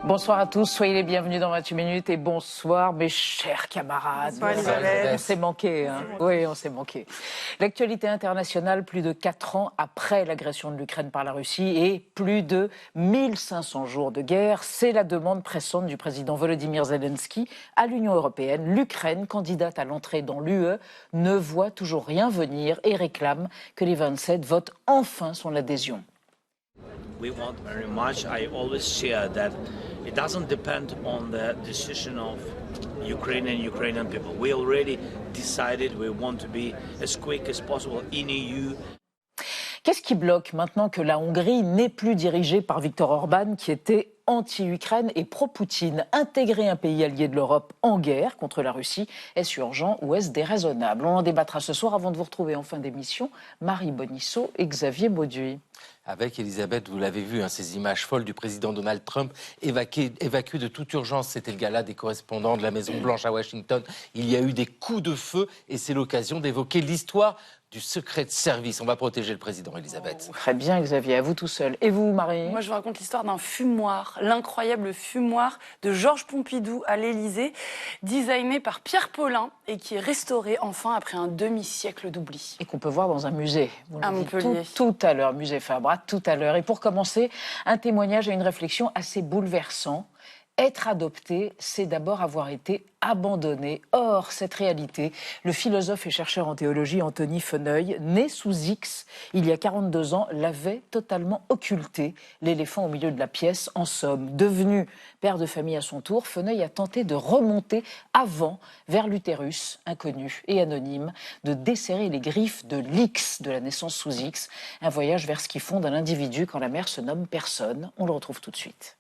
Bonsoir à tous, soyez les bienvenus dans 28 minutes et bonsoir mes chers camarades. Bonsoir Elisabeth. On s'est manqué, hein. Oui, on s'est manqué. L'actualité internationale, plus de 4 ans après l'agression de l'Ukraine par la Russie et plus de 1500 jours de guerre, c'est la demande pressante du président Volodymyr Zelensky à l'Union européenne. L'Ukraine, candidate à l'entrée dans l'UE, ne voit toujours rien venir et réclame que les 27 votent enfin son adhésion. We want very much. I always share that it doesn't depend on the decision of Ukrainian people. We already decided we want to be as quick as possible in EU. Qu'est-ce qui bloque maintenant que la Hongrie n'est plus dirigée par Viktor Orban, qui était anti-Ukraine et pro-Poutine? Intégrer un pays allié de l'Europe en guerre contre la Russie, est-ce urgent ou est-ce déraisonnable? On en débattra ce soir avant de vous retrouver en fin d'émission. Marie Bonisseau et Xavier Mauduit. Avec Elisabeth, vous l'avez vu, ces images folles du président Donald Trump évacué de toute urgence. C'était le gala des correspondants de la Maison-Blanche à Washington. Il y a eu des coups de feu et c'est l'occasion d'évoquer l'histoire du secret de service. On va protéger le président, Elisabeth. Très bien, Xavier, à vous tout seul. Et vous, Marie? Moi, je vous raconte l'histoire d'un fumoir, l'incroyable fumoir de Georges Pompidou à l'Élysée, designé par Pierre Paulin et qui est restauré enfin après un demi-siècle d'oubli. Et qu'on peut voir dans un musée. Vous À l'avez dit Montpellier. Tout à l'heure, musée Fabre, tout à l'heure. Et pour commencer, un témoignage et une réflexion assez bouleversants. Être adopté, c'est d'abord avoir été abandonné. Or, cette réalité, le philosophe et chercheur en théologie Anthony Feneuil, né sous X il y a 42 ans, l'avait totalement occulté. L'éléphant au milieu de la pièce, en somme. Devenu père de famille à son tour, Feneuil a tenté de remonter avant, vers l'utérus, inconnu et anonyme, de desserrer les griffes de l'X, de la naissance sous X. Un voyage vers ce qui fonde un individu quand la mère se nomme personne. On le retrouve tout de suite.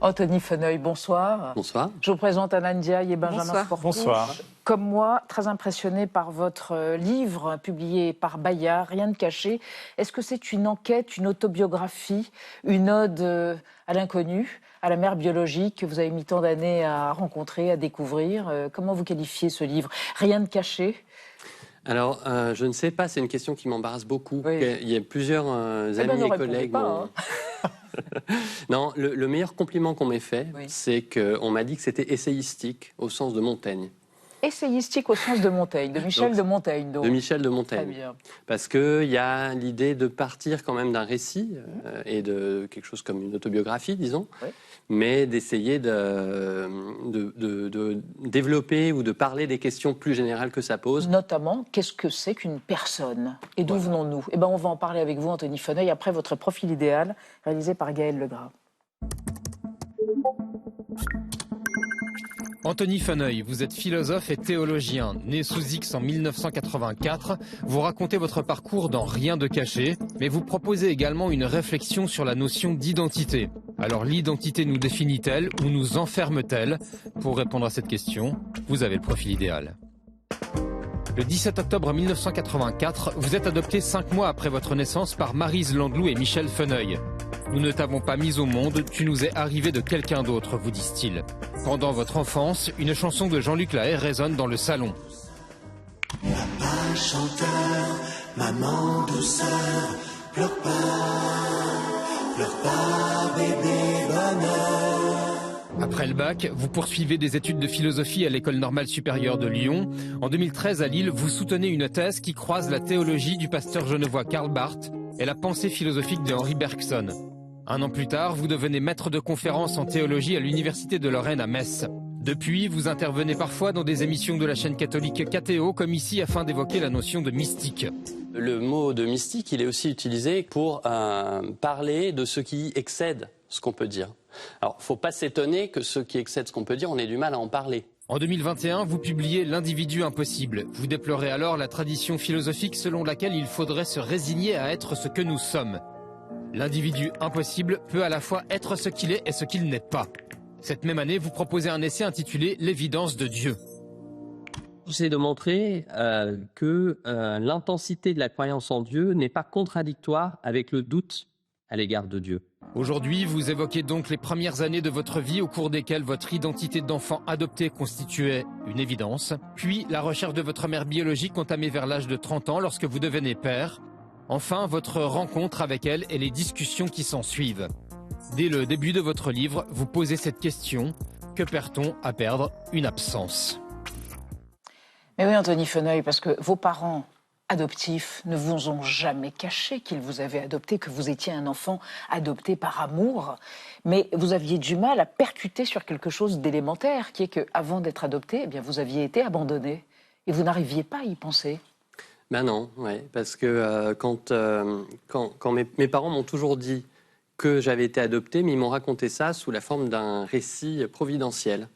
Anthony Feneuil, bonsoir. Bonsoir. Je vous présente Anna Ndiaye et Benjamin Bonsoir. Sportouche. Bonsoir. Comme moi, très impressionné par votre livre publié par Bayard, Rien de caché. Est-ce que c'est une enquête, une autobiographie, une ode à l'inconnu, à la mère biologique que vous avez mis tant d'années à rencontrer, à découvrir? Comment vous qualifiez ce livre? Rien de caché? Alors, je ne sais pas, c'est une question qui m'embarrasse beaucoup. Oui. Il y a plusieurs Eh ben, amis ne et répondez collègues. pas, Non, le meilleur compliment qu'on m'ait fait, Oui. c'est qu'on m'a dit que c'était essayistique au sens de Montaigne. Essayistique au sens de Montaigne, de Michel Donc, de Montaigne. Donc. De Michel de Très Montaigne. bien. Parce qu'il y a l'idée de partir quand même d'un récit et de quelque chose comme une autobiographie, disons, Oui. mais d'essayer de développer ou de parler des questions plus générales que ça pose. Notamment, qu'est-ce que c'est qu'une personne? Et d'où venons-nous? Eh ben, on va en parler avec vous, Anthony Feneuil, après votre profil idéal, réalisé par Gaël Legras. Anthony Feneuil, vous êtes philosophe et théologien. Né sous X en 1984, vous racontez votre parcours dans Rien de caché, mais vous proposez également une réflexion sur la notion d'identité. Alors l'identité nous définit-elle ou nous enferme-t-elle? Pour répondre à cette question, vous avez le profil idéal. Le 17 octobre 1984, vous êtes adopté 5 mois après votre naissance par Maryse Landlou et Michel Feneuil. Nous ne t'avons pas mis au monde, tu nous es arrivé de quelqu'un d'autre, vous disent-ils. Pendant votre enfance, une chanson de Jean-Luc Lahaye résonne dans le salon. Papa chanteur, maman douceur, pleure pas bébé bonheur. Après le bac, vous poursuivez des études de philosophie à l'École normale supérieure de Lyon. En 2013, à Lille, vous soutenez une thèse qui croise la théologie du pasteur genevois Karl Barth et la pensée philosophique de Henri Bergson. Un an plus tard, vous devenez maître de conférences en théologie à l'Université de Lorraine à Metz. Depuis, vous intervenez parfois dans des émissions de la chaîne catholique KTO, comme ici, afin d'évoquer la notion de mystique. Le mot de mystique, il est aussi utilisé pour parler de ce qui excède ce qu'on peut dire. Alors, il ne faut pas s'étonner que ce qui excède ce qu'on peut dire, on ait du mal à en parler. En 2021, vous publiez L'individu impossible. Vous déplorez alors la tradition philosophique selon laquelle il faudrait se résigner à être ce que nous sommes. L'individu impossible peut à la fois être ce qu'il est et ce qu'il n'est pas. Cette même année, vous proposez un essai intitulé L'évidence de Dieu. J'essaie de montrer que l'intensité de la croyance en Dieu n'est pas contradictoire avec le doute à l'égard de Dieu. Aujourd'hui, vous évoquez donc les premières années de votre vie au cours desquelles votre identité d'enfant adopté constituait une évidence, puis la recherche de votre mère biologique entamée vers l'âge de 30 ans lorsque vous devenez père, enfin votre rencontre avec elle et les discussions qui s'en suivent. Dès le début de votre livre, vous posez cette question, que perd-on à perdre une absence ? Mais oui, Anthony Feneuil, parce que vos parents adoptifs ne vous ont jamais caché qu'ils vous avaient adopté, que vous étiez un enfant adopté par amour, mais vous aviez du mal à percuter sur quelque chose d'élémentaire, qui est qu'avant d'être adopté, eh bien, vous aviez été abandonné, et vous n'arriviez pas à y penser. Ben non, ouais, parce que quand mes parents m'ont toujours dit que j'avais été adopté, mais ils m'ont raconté ça sous la forme d'un récit providentiel.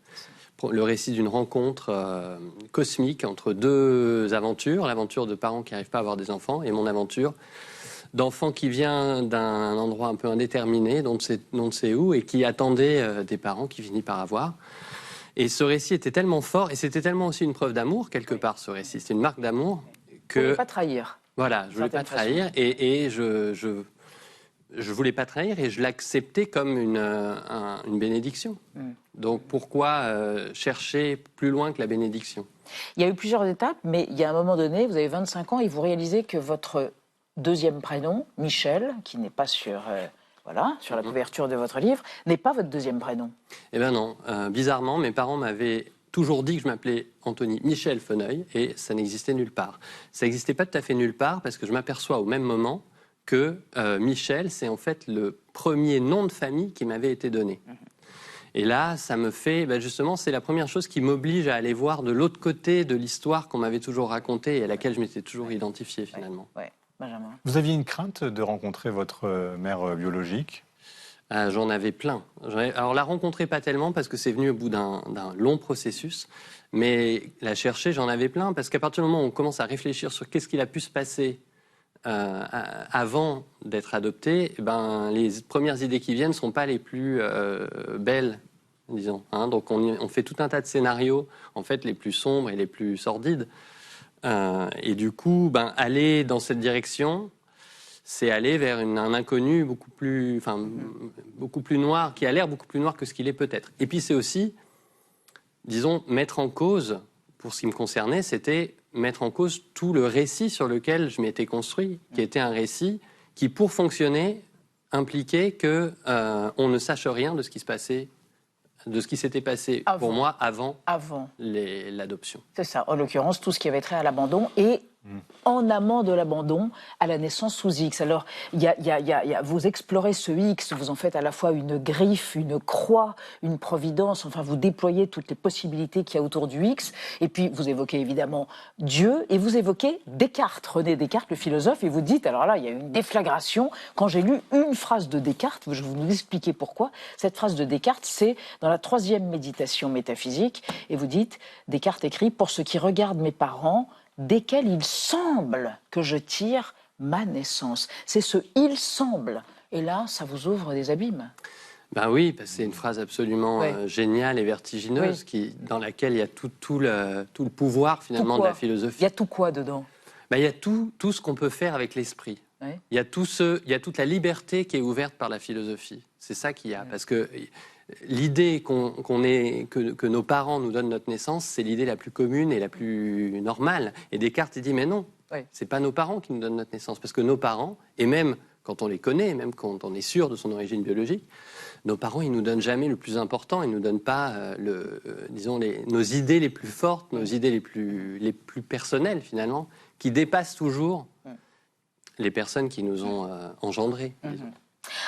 Le récit d'une rencontre cosmique entre deux aventures, l'aventure de parents qui n'arrivent pas à avoir des enfants et mon aventure d'enfant qui vient d'un endroit un peu indéterminé, dont on ne sait où, et qui attendait des parents qui finit par avoir. Et ce récit était tellement fort, et c'était tellement aussi une preuve d'amour, quelque part, ce récit. C'était une marque d'amour que... Vous ne voulez pas trahir. Voilà, je ne voulais pas trahir, et je voulais pas trahir, et je l'acceptais comme une bénédiction. Donc pourquoi chercher plus loin que la bénédiction ? Il y a eu plusieurs étapes, mais il y a un moment donné, vous avez 25 ans et vous réalisez que votre deuxième prénom, Michel, qui n'est pas sur la couverture de votre livre, n'est pas votre deuxième prénom. Eh bien non. Bizarrement, mes parents m'avaient toujours dit que je m'appelais Anthony Michel Feneuil, et ça n'existait nulle part. Ça n'existait pas tout à fait nulle part, parce que je m'aperçois au même moment que Michel, c'est en fait le premier nom de famille qui m'avait été donné. Et là, ça me fait, justement, c'est la première chose qui m'oblige à aller voir de l'autre côté de l'histoire qu'on m'avait toujours racontée et à laquelle je m'étais toujours identifié finalement. Ouais. Benjamin. Vous aviez une crainte de rencontrer votre mère biologique ? J'en avais plein. Alors la rencontrer pas tellement parce que c'est venu au bout d'un long processus, mais la chercher, j'en avais plein parce qu'à partir du moment où on commence à réfléchir sur qu'est-ce qu'il a pu se passer avant d'être adopté, les premières idées qui viennent ne sont pas les plus belles, disons. Donc on fait tout un tas de scénarios, en fait, les plus sombres et les plus sordides. Et du coup, aller dans cette direction, c'est aller vers un inconnu beaucoup plus noir, qui a l'air beaucoup plus noir que ce qu'il est peut-être. Et puis c'est aussi, disons, mettre en cause, pour ce qui me concernait, c'était mettre en cause tout le récit sur lequel je m'étais construit, qui était un récit qui, pour fonctionner, impliquait qu'on ne sache rien de ce qui se passait, de ce qui s'était passé pour moi avant l'adoption. C'est ça, en l'occurrence, tout ce qui avait trait à l'abandon et en amont de l'abandon, à la naissance sous X. Alors, vous explorez ce X, vous en faites à la fois une griffe, une croix, une providence, enfin, vous déployez toutes les possibilités qu'il y a autour du X, et puis vous évoquez évidemment Dieu, et vous évoquez Descartes, René Descartes, le philosophe, et vous dites, alors là, il y a eu une déflagration, quand j'ai lu une phrase de Descartes, je vais vous expliquer pourquoi, cette phrase de Descartes, c'est dans la 3e méditation métaphysique, et vous dites, Descartes écrit, pour ce qui regarde mes parents, desquels il semble que je tire ma naissance. C'est ce « il semble ». Et là, ça vous ouvre des abîmes. Oui, parce que c'est une phrase absolument géniale et vertigineuse, dans laquelle il y a tout le pouvoir, finalement, de la philosophie. Il y a tout quoi dedans ? Il y a tout ce qu'on peut faire avec l'esprit. Il y a toute la liberté qui est ouverte par la philosophie. C'est ça qu'il y a. Parce que l'idée que nos parents nous donnent notre naissance, c'est l'idée la plus commune et la plus normale. Et Descartes, il dit, mais non, c'est pas nos parents qui nous donnent notre naissance. Parce que nos parents, et même quand on les connaît, même quand on est sûr de son origine biologique, nos parents, ils nous donnent jamais le plus important. Ils nous donnent pas, nos idées les plus fortes, nos idées les plus personnelles, finalement, qui dépassent toujours les personnes qui nous ont engendrés, disons.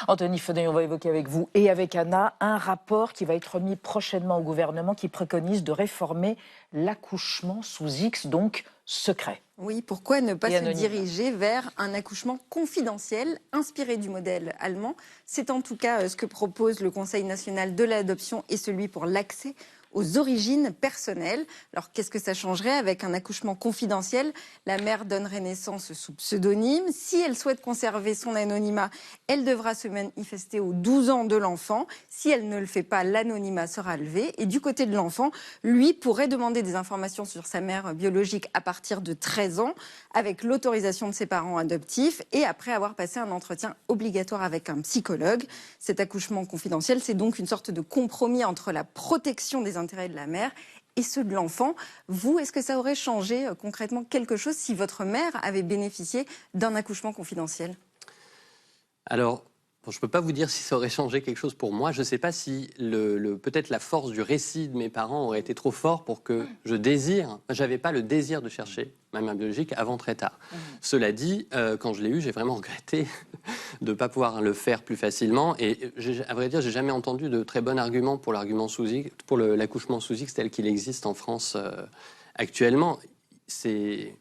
Anthony Feneuil, on va évoquer avec vous et avec Anna un rapport qui va être remis prochainement au gouvernement qui préconise de réformer l'accouchement sous X, donc secret. Oui, pourquoi ne pas se diriger vers un accouchement confidentiel inspiré du modèle allemand ? C'est en tout cas ce que propose le Conseil national de l'adoption et celui pour l'accès aux origines personnelles. Alors, qu'est-ce que ça changerait avec un accouchement confidentiel? La mère donnerait naissance sous pseudonyme. Si elle souhaite conserver son anonymat, elle devra se manifester aux 12 ans de l'enfant. Si elle ne le fait pas, l'anonymat sera levé. Et du côté de l'enfant, lui pourrait demander des informations sur sa mère biologique à partir de 13 ans, avec l'autorisation de ses parents adoptifs et après avoir passé un entretien obligatoire avec un psychologue. Cet accouchement confidentiel, c'est donc une sorte de compromis entre la protection des intérêts de la mère et ceux de l'enfant. Vous, est-ce que ça aurait changé concrètement quelque chose si votre mère avait bénéficié d'un accouchement confidentiel? Alors, bon, je ne peux pas vous dire si ça aurait changé quelque chose pour moi. Je ne sais pas si peut-être la force du récit de mes parents aurait été trop fort pour que je désire. Je n'avais pas le désir de chercher ma mère biologique avant très tard. Cela dit, quand je l'ai eu, j'ai vraiment regretté de ne pas pouvoir le faire plus facilement. Et à vrai dire, je n'ai jamais entendu de très bon argument pour l'accouchement sous X tel qu'il existe en France actuellement. Il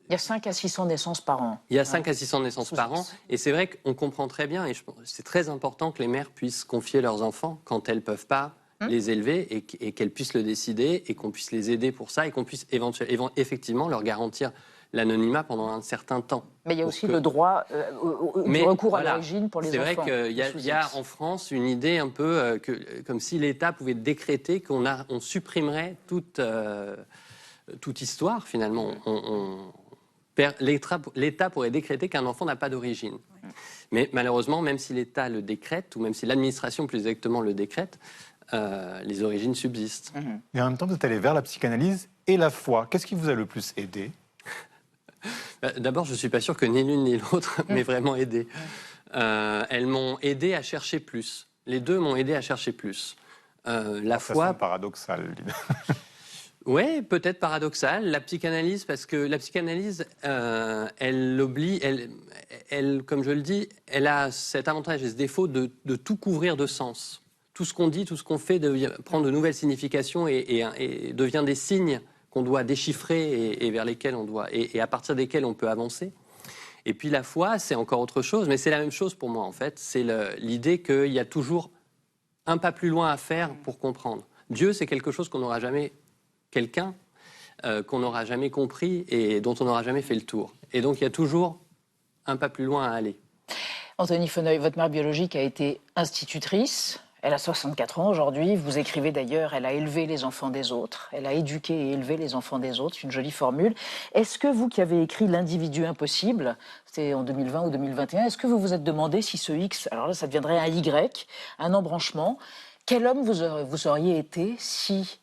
y a 5 à 600 naissances par an. Il y a 5 à 600 naissances par an. Et c'est vrai qu'on comprend très bien, et c'est très important que les mères puissent confier leurs enfants quand elles ne peuvent pas les élever et qu'elles puissent le décider et qu'on puisse les aider pour ça et qu'on puisse effectivement leur garantir l'anonymat pendant un certain temps. Mais il y a aussi le droit du recours à l'origine pour les enfants. C'est vrai qu'il y a en France une idée un peu comme si l'État pouvait décréter qu'on supprimerait toute histoire finalement. L'État pourrait décréter qu'un enfant n'a pas d'origine. Mais malheureusement, même si l'État le décrète, ou même si l'administration plus exactement le décrète, les origines subsistent. Et en même temps, vous êtes allé vers la psychanalyse et la foi. Qu'est-ce qui vous a le plus aidé? D'abord, je ne suis pas sûr que ni l'une ni l'autre m'aient vraiment aidé. Elles m'ont aidé à chercher plus. Les deux m'ont aidé à chercher plus. La foi... Ça paradoxal. Oui, peut-être paradoxal. La psychanalyse, parce que la psychanalyse, elle, comme je le dis, elle a cet avantage et ce défaut de tout couvrir de sens. Tout ce qu'on dit, tout ce qu'on fait prend de nouvelles significations et devient des signes qu'on doit déchiffrer et vers lesquels on doit et à partir desquels on peut avancer. Et puis la foi, c'est encore autre chose, mais c'est la même chose pour moi en fait. C'est l'idée qu'il y a toujours un pas plus loin à faire pour comprendre. Dieu, c'est quelque chose qu'on n'aura jamais, quelqu'un qu'on n'aura jamais compris et dont on n'aura jamais fait le tour. Et donc il y a toujours un pas plus loin à aller. Anthony Feneuil, votre mère biologique a été institutrice. Elle a 64 ans aujourd'hui. Vous écrivez d'ailleurs, elle a élevé les enfants des autres. Elle a éduqué et élevé les enfants des autres. C'est une jolie formule. Est-ce que vous qui avez écrit L'individu impossible, c'était en 2020 ou 2021, est-ce que vous vous êtes demandé si ce X, alors là ça deviendrait un Y, un embranchement, quel homme vous auriez été si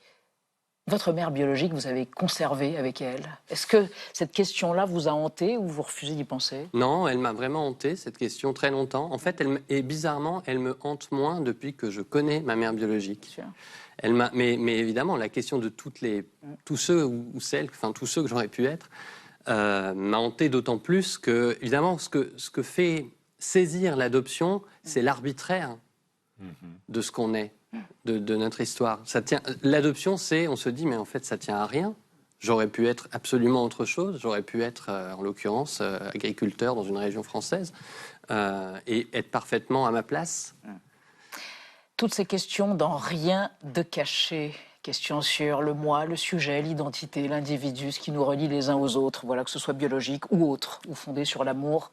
votre mère biologique vous avez conservé avec elle? Est-ce que cette question-là vous a hanté ou vous refusez d'y penser? Non, elle m'a vraiment hanté, cette question, très longtemps. En fait, bizarrement, elle me hante moins depuis que je connais ma mère biologique. Mais évidemment, la question de tous ceux ou celles, enfin tous ceux que j'aurais pu être, m'a hanté d'autant plus que, évidemment, ce que fait saisir l'adoption, c'est l'arbitraire de ce qu'on est. De notre histoire. L'adoption, on se dit, mais en fait, ça tient à rien. J'aurais pu être absolument autre chose. J'aurais pu être, en l'occurrence, agriculteur dans une région française et être parfaitement à ma place. Toutes ces questions dans Rien de caché. Questions sur le moi, le sujet, l'identité, l'individu, ce qui nous relie les uns aux autres, voilà, que ce soit biologique ou autre, ou fondé sur l'amour,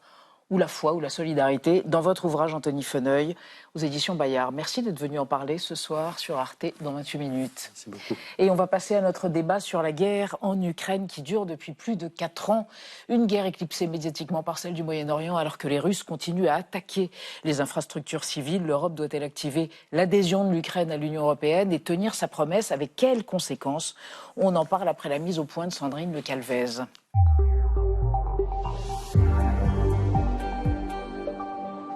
ou la foi, ou la solidarité, dans votre ouvrage Anthony Feneuil, aux éditions Bayard. Merci d'être venu en parler ce soir sur Arte dans 28 minutes. Merci beaucoup. Et on va passer à notre débat sur la guerre en Ukraine qui dure depuis plus de 4 ans. Une guerre éclipsée médiatiquement par celle du Moyen-Orient alors que les Russes continuent à attaquer les infrastructures civiles. L'Europe doit-elle activer l'adhésion de l'Ukraine à l'Union européenne et tenir sa promesse? Avec quelles conséquences? On en parle après la mise au point de Sandrine Le Calvez.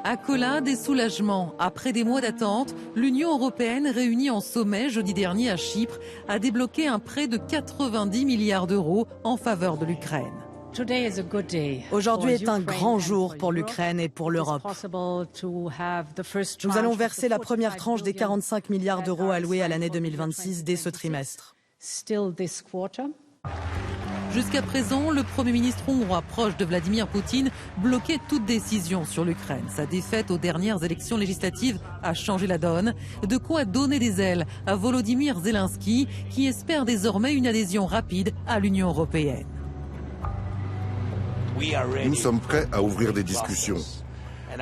Accolade et soulagement. Après des mois d'attente, l'Union européenne, réunie en sommet jeudi dernier à Chypre, a débloqué un prêt de 90 milliards d'euros en faveur de l'Ukraine. Aujourd'hui est un grand jour pour l'Ukraine et pour l'Europe. Nous allons verser la première tranche des 45 milliards d'euros alloués à l'année 2026 dès ce trimestre. Jusqu'à présent, le Premier ministre hongrois proche de Vladimir Poutine bloquait toute décision sur l'Ukraine. Sa défaite aux dernières élections législatives a changé la donne. De quoi donner des ailes à Volodymyr Zelensky, qui espère désormais une adhésion rapide à l'Union européenne. Nous sommes prêts à ouvrir des discussions.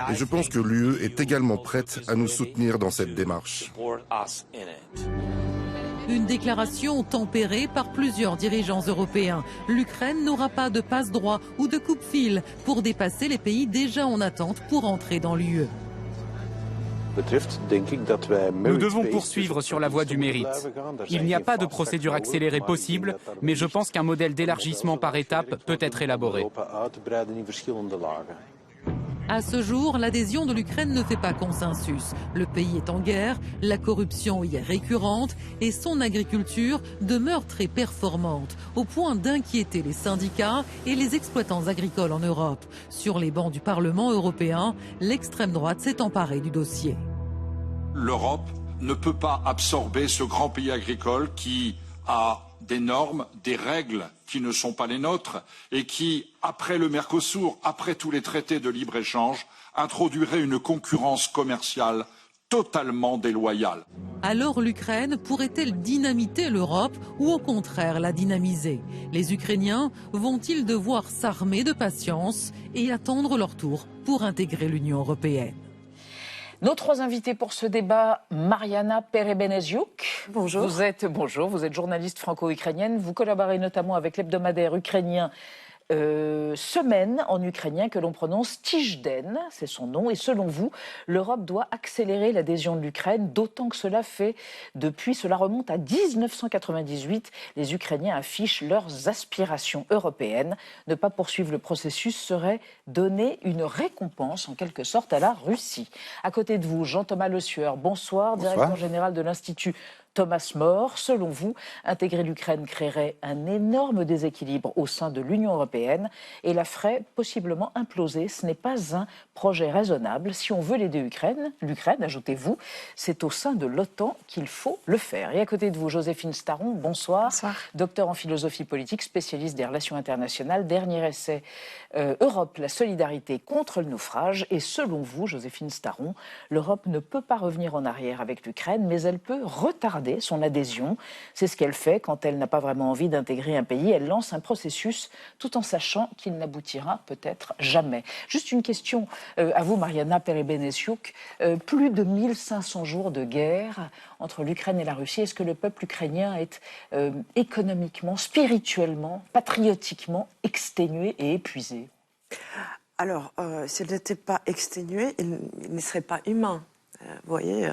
Et je pense que l'UE est également prête à nous soutenir dans cette démarche. Une déclaration tempérée par plusieurs dirigeants européens. L'Ukraine n'aura pas de passe-droit ou de coupe-fil pour dépasser les pays déjà en attente pour entrer dans l'UE. Nous devons poursuivre sur la voie du mérite. Il n'y a pas de procédure accélérée possible, mais je pense qu'un modèle d'élargissement par étapes peut être élaboré. À ce jour, l'adhésion de l'Ukraine ne fait pas consensus. Le pays est en guerre, la corruption y est récurrente et son agriculture demeure très performante, au point d'inquiéter les syndicats et les exploitants agricoles en Europe. Sur les bancs du Parlement européen, l'extrême droite s'est emparée du dossier. L'Europe ne peut pas absorber ce grand pays agricole qui a des normes, des règles qui ne sont pas les nôtres et qui, après le Mercosur, après tous les traités de libre-échange, introduirait une concurrence commerciale totalement déloyale. Alors l'Ukraine pourrait-elle dynamiter l'Europe ou au contraire la dynamiser? Les Ukrainiens vont-ils devoir s'armer de patience et attendre leur tour pour intégrer l'Union européenne? Nos trois invités pour ce débat, Mariana Perebenesiuk. Bonjour. Vous êtes journaliste franco-ukrainienne. Vous collaborez notamment avec l'hebdomadaire ukrainien Semaine en ukrainien que l'on prononce Tijden, c'est son nom. Et selon vous, l'Europe doit accélérer l'adhésion de l'Ukraine, d'autant que cela remonte à 1998. Les Ukrainiens affichent leurs aspirations européennes. Ne pas poursuivre le processus serait donner une récompense en quelque sorte à la Russie. À côté de vous, Jean-Thomas Le Sueur, bonsoir, directeur général de l'Institut Thomas More. Selon vous, intégrer l'Ukraine créerait un énorme déséquilibre au sein de l'Union européenne et la ferait possiblement imploser. Ce n'est pas un projet raisonnable. Si on veut l'aider l'Ukraine, ajoutez-vous, c'est au sein de l'OTAN qu'il faut le faire. Et à côté de vous, Joséphine Staron, bonsoir. Bonsoir. Docteur en philosophie politique, spécialiste des relations internationales. Dernier essai, Europe, la solidarité contre le naufrage. Et selon vous, Joséphine Staron, l'Europe ne peut pas revenir en arrière avec l'Ukraine, mais elle peut retarder son adhésion. C'est ce qu'elle fait quand elle n'a pas vraiment envie d'intégrer un pays. Elle lance un processus tout en sachant qu'il n'aboutira peut-être jamais. Juste une question à vous, Mariana Perebenesiuk. Plus de 1500 jours de guerre entre l'Ukraine et la Russie. Est-ce que le peuple ukrainien est économiquement, spirituellement, patriotiquement exténué et épuisé? Alors, s'il n'était pas exténué, il ne serait pas humain. Vous voyez,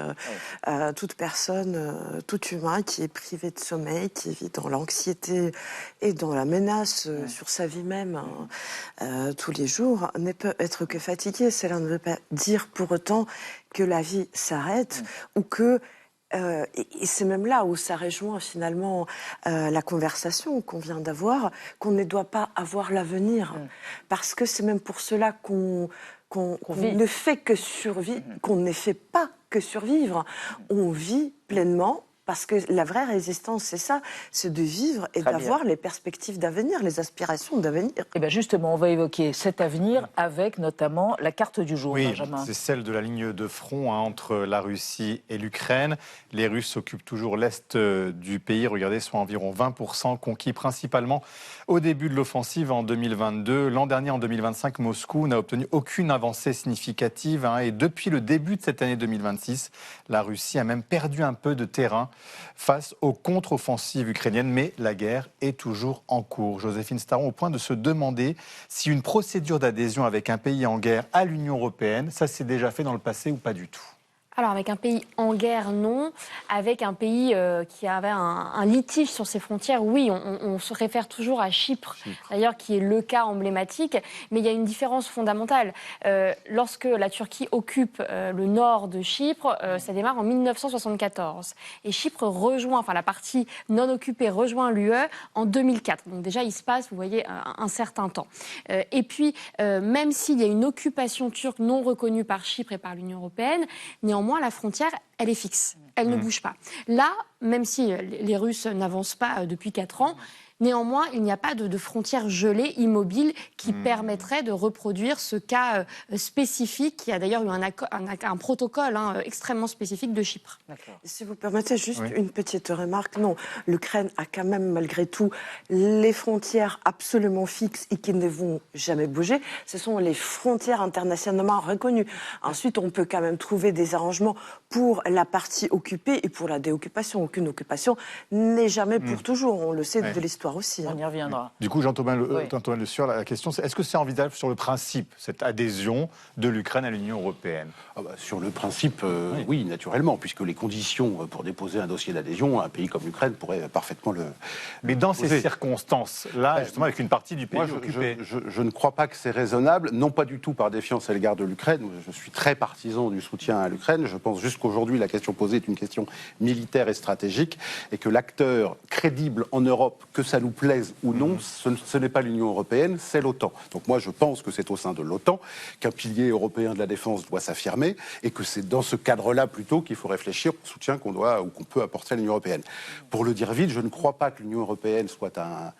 toute personne, tout humain qui est privé de sommeil, qui vit dans l'anxiété et dans la menace sur sa vie même tous les jours, ne peut être que fatigué. Cela ne veut pas dire pour autant que la vie s'arrête ou que... et c'est même là où ça rejoint finalement la conversation qu'on vient d'avoir, qu'on ne doit pas avoir l'avenir. Parce que c'est même pour cela qu'on ne fait que survivre, qu'on ne fait pas que survivre. On vit pleinement, parce que la vraie résistance, c'est ça, c'est de vivre et d'avoir les perspectives d'avenir, les aspirations d'avenir. Et bien justement, on va évoquer cet avenir avec notamment la carte du jour, Benjamin. C'est celle de la ligne de front entre la Russie et l'Ukraine. Les Russes occupent toujours l'est du pays, regardez, soit environ 20% conquis principalement au début de l'offensive en 2022. L'an dernier, en 2025, Moscou n'a obtenu aucune avancée significative. Et depuis le début de cette année 2026, la Russie a même perdu un peu de terrain face aux contre-offensives ukrainiennes, mais la guerre est toujours en cours. Joséphine Staron, au point de se demander si une procédure d'adhésion avec un pays en guerre à l'Union européenne, ça s'est déjà fait dans le passé ou pas du tout? Alors avec un pays en guerre, non. Avec un pays qui avait un litige sur ses frontières, oui, on se réfère toujours à Chypre, d'ailleurs, qui est le cas emblématique. Mais il y a une différence fondamentale. Lorsque la Turquie occupe le nord de Chypre, ça démarre en 1974. Et Chypre rejoint, enfin la partie non occupée rejoint l'UE en 2004. Donc déjà, il se passe, vous voyez, un certain temps. Et puis, même s'il y a une occupation turque non reconnue par Chypre et par l'Union européenne, néanmoins, la frontière, elle est fixe. Elle ne bouge pas. Là, même si les Russes n'avancent pas depuis 4 ans, Néanmoins, il n'y a pas de frontière gelée, immobile, qui permettrait de reproduire ce cas spécifique, qui a d'ailleurs eu un protocole extrêmement spécifique de Chypre. Si vous permettez juste une petite remarque, non, l'Ukraine a quand même malgré tout les frontières absolument fixes et qui ne vont jamais bouger. Ce sont les frontières internationalement reconnues. Ensuite, on peut quand même trouver des arrangements pour la partie occupée et pour la déoccupation. Aucune occupation n'est jamais pour toujours, on le sait de l'histoire aussi. On y reviendra. Du coup, Jean-Thomas Le Sueur, la question c'est est-ce que c'est envisageable sur le principe, cette adhésion de l'Ukraine à l'Union européenne? Sur le principe, oui, naturellement, puisque les conditions pour déposer un dossier d'adhésion, un pays comme l'Ukraine pourrait parfaitement le... Mais dans ces circonstances-là, justement avec une partie du pays occupé... Je ne crois pas que c'est raisonnable, non pas du tout par défiance à l'égard de l'Ukraine. Je suis très partisan du soutien à l'Ukraine. Je pense juste qu'aujourd'hui, la question posée est une question militaire et stratégique, et que l'acteur crédible en Europe, que ça nous plaise ou non, ce n'est pas l'Union européenne, c'est l'OTAN. Donc moi, je pense que c'est au sein de l'OTAN qu'un pilier européen de la défense doit s'affirmer, et que c'est dans ce cadre-là plutôt qu'il faut réfléchir au soutien qu'on doit ou qu'on peut apporter à l'Union européenne. Pour le dire vite, je ne crois pas que l'Union européenne soit un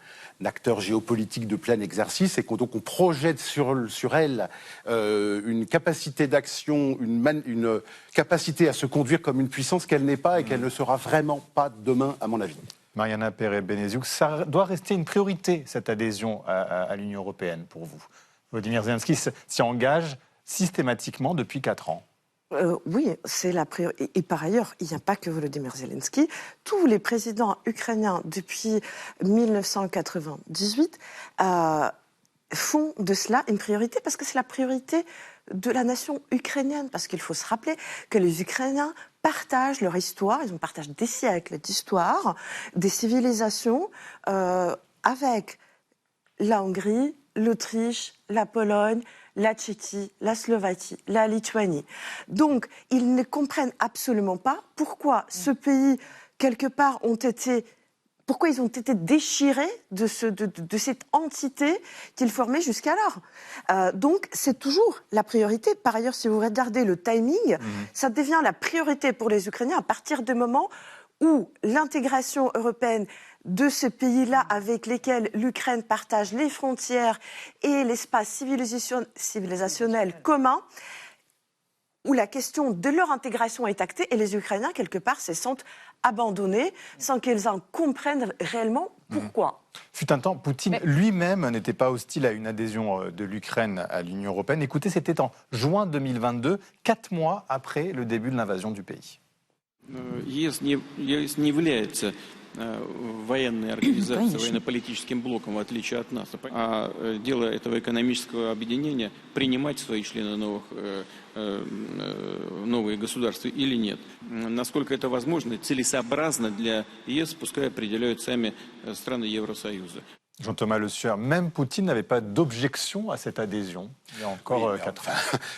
acteur géopolitique de plein exercice, et donc on projette sur elle une capacité d'action, une capacité à se conduire comme une puissance qu'elle n'est pas et qu'elle ne sera vraiment pas demain, à mon avis. Mariana Perez-Beneziouk, ça doit rester une priorité, cette adhésion à l'Union européenne, pour vous. Volodymyr Zelensky s'y engage systématiquement depuis 4 ans. Oui, c'est la priorité. Et par ailleurs, il n'y a pas que Volodymyr Zelensky. Tous les présidents ukrainiens depuis 1998 font de cela une priorité, parce que c'est la priorité de la nation ukrainienne. Parce qu'il faut se rappeler que les Ukrainiens partagent leur histoire, ils ont partagé des siècles d'histoire, des civilisations avec la Hongrie, l'Autriche, la Pologne, la Tchéquie, la Slovaquie, la Lituanie. Donc, ils ne comprennent absolument pas pourquoi ce pays, quelque part, pourquoi ils ont été déchirés de cette entité qu'ils formaient jusqu'alors. Donc, c'est toujours la priorité. Par ailleurs, si vous regardez le timing, ça devient la priorité pour les Ukrainiens à partir du moment où l'intégration européenne de ces pays-là avec lesquels l'Ukraine partage les frontières et l'espace civilisationnel commun, où la question de leur intégration est actée, et les Ukrainiens, quelque part, se sentent abandonnés sans qu'ils en comprennent réellement pourquoi. Fut un temps, Poutine lui-même n'était pas hostile à une adhésion de l'Ukraine à l'Union européenne. Écoutez, c'était en juin 2022, 4 mois après le début de l'invasion du pays. ЕС не является военной организацией, военно-политическим блоком, в отличие от нас. А дело этого экономического объединения принимать в свои члены новые государства или нет. Насколько это возможно и целесообразно для ЕС, пускай определяют сами страны Евросоюза. Jean-Thomas Le Sueur, même Poutine n'avait pas d'objection à cette adhésion il y a encore 4 ans.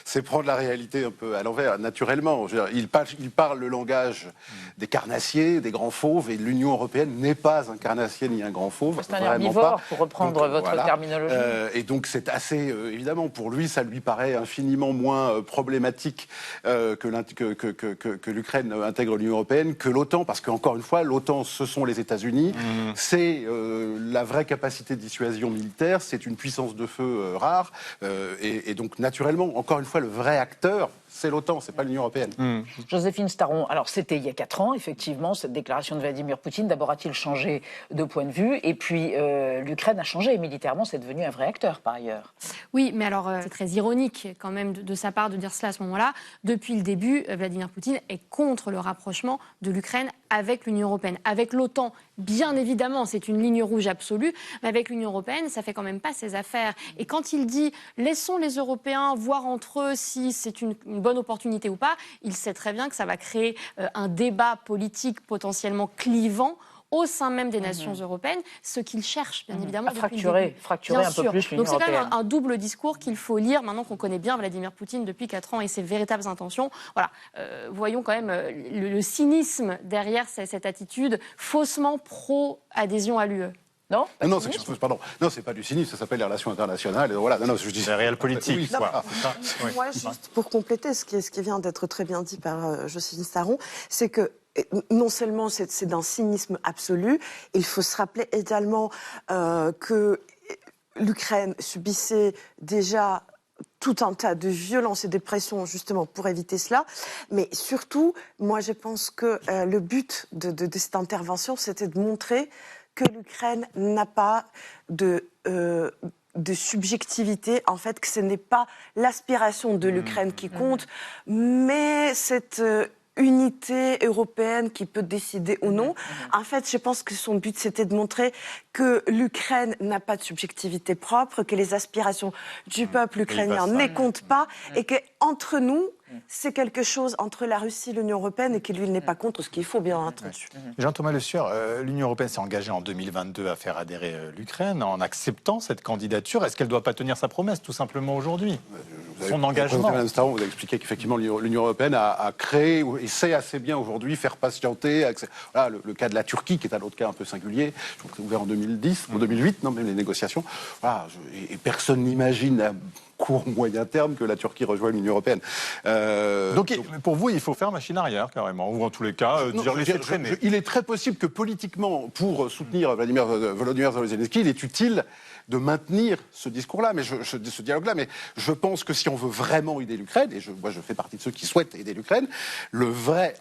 C'est prendre la réalité un peu à l'envers, naturellement. Il parle le langage des carnassiers, des grands fauves, et l'Union européenne n'est pas un carnassier ni un grand fauve. C'est un herbivore, pour reprendre votre terminologie. Et donc c'est assez, évidemment, pour lui, ça lui paraît infiniment moins problématique que l'Ukraine intègre l'Union européenne, que l'OTAN, parce qu'encore une fois, l'OTAN, ce sont les États-Unis, c'est la vraie capacité de dissuasion militaire, c'est une puissance de feu rare, et donc naturellement, encore une fois, le vrai acteur, c'est l'OTAN, c'est pas l'Union européenne. Joséphine Staron, alors c'était il y a 4 ans, effectivement, cette déclaration de Vladimir Poutine. D'abord, a-t-il changé de point de vue? Et puis, l'Ukraine a changé. Militairement, c'est devenu un vrai acteur, par ailleurs. Oui, mais alors, c'est très ironique, quand même, de sa part de dire cela à ce moment-là. Depuis le début, Vladimir Poutine est contre le rapprochement de l'Ukraine avec l'Union européenne. Avec l'OTAN, bien évidemment, c'est une ligne rouge absolue, mais avec l'Union européenne, ça fait quand même pas ses affaires. Et quand il dit « laissons les Européens voir entre eux si c'est une bonne opportunité ou pas », il sait très bien que ça va créer un débat politique potentiellement clivant au sein même des nations européennes, ce qu'il cherche, bien évidemment, fracturer un peu plus l'Union européenne. Donc c'est quand même un double discours qu'il faut lire maintenant qu'on connaît bien Vladimir Poutine depuis 4 ans et ses véritables intentions. Voilà, voyons quand même le cynisme derrière cette attitude faussement pro-adhésion à l'UE. Non, non, pardon. Non, c'est pas du cynisme, ça s'appelle les relations internationales. Et voilà, non, je dis c'est réel politique. Oui, quoi. Oui. Moi, juste pour compléter ce qui vient d'être très bien dit par Jocelyne Saron, c'est que non seulement c'est d'un cynisme absolu, il faut se rappeler également que l'Ukraine subissait déjà tout un tas de violences et de pressions justement pour éviter cela. Mais surtout, moi je pense que le but de cette intervention, c'était de montrer que l'Ukraine n'a pas de subjectivité, en fait, que ce n'est pas l'aspiration de l'Ukraine qui compte, mais cette unité européenne qui peut décider ou non. En fait, je pense que son but, c'était de montrer que l'Ukraine n'a pas de subjectivité propre, que les aspirations du peuple ukrainien ne comptent pas, et qu'entre nous, c'est quelque chose entre la Russie et l'Union européenne et que lui, il n'est pas contre, ce qu'il faut bien entendu. Jean-Thomas Le Sueur, l'Union européenne s'est engagée en 2022 à faire adhérer l'Ukraine en acceptant cette candidature. Est-ce qu'elle ne doit pas tenir sa promesse, tout simplement, aujourd'hui? Son engagement. Vous avez expliqué qu'effectivement, l'Union européenne a créé et sait assez bien aujourd'hui faire patienter. Voilà, le cas de la Turquie, qui est un autre cas un peu singulier. Je crois que c'est ouvert en 2010, en 2008, non, même les négociations. Voilà, et personne n'imagine à court moyen terme que la Turquie rejoigne l'Union européenne. Donc, pour vous, il faut faire machine arrière, carrément, ou en tous les cas, dire laisser traîner. Il est très possible que politiquement, pour soutenir Volodymyr Zelensky, il est utile de maintenir ce discours-là, ce dialogue-là. Mais je pense que si on veut vraiment aider l'Ukraine, et moi je fais partie de ceux qui souhaitent aider l'Ukraine, le vrai,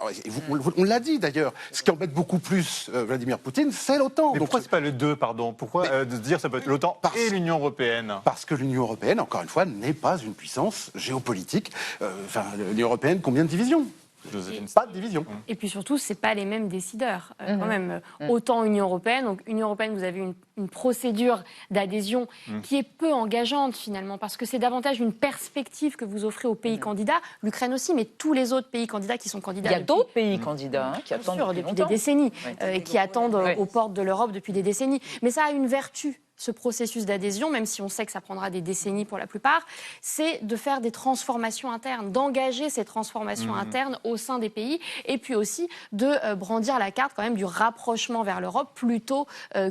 on l'a dit d'ailleurs, ce qui embête beaucoup plus Vladimir Poutine, c'est l'OTAN. Mais pourquoi c'est pas le 2, pardon? Pourquoi de se dire ça peut être l'OTAN et l'Union européenne? Parce que l'Union européenne, encore une fois, n'est pas une puissance géopolitique. L'Union européenne, combien de divisions? Pas de division. Et puis surtout, c'est pas les mêmes décideurs. Quand même, autant Union européenne. Donc Union européenne, vous avez une procédure d'adhésion qui est peu engageante finalement, parce que c'est davantage une perspective que vous offrez aux pays candidats, l'Ukraine aussi, mais tous les autres pays candidats qui sont candidats. Il y a d'autres pays candidats qui attendent depuis des décennies, et qui attendent aux portes de l'Europe depuis des décennies. Mais ça a une vertu. Ce processus d'adhésion, même si on sait que ça prendra des décennies pour la plupart, c'est de faire des transformations internes, d'engager ces transformations internes au sein des pays, et puis aussi de brandir la carte quand même du rapprochement vers l'Europe plutôt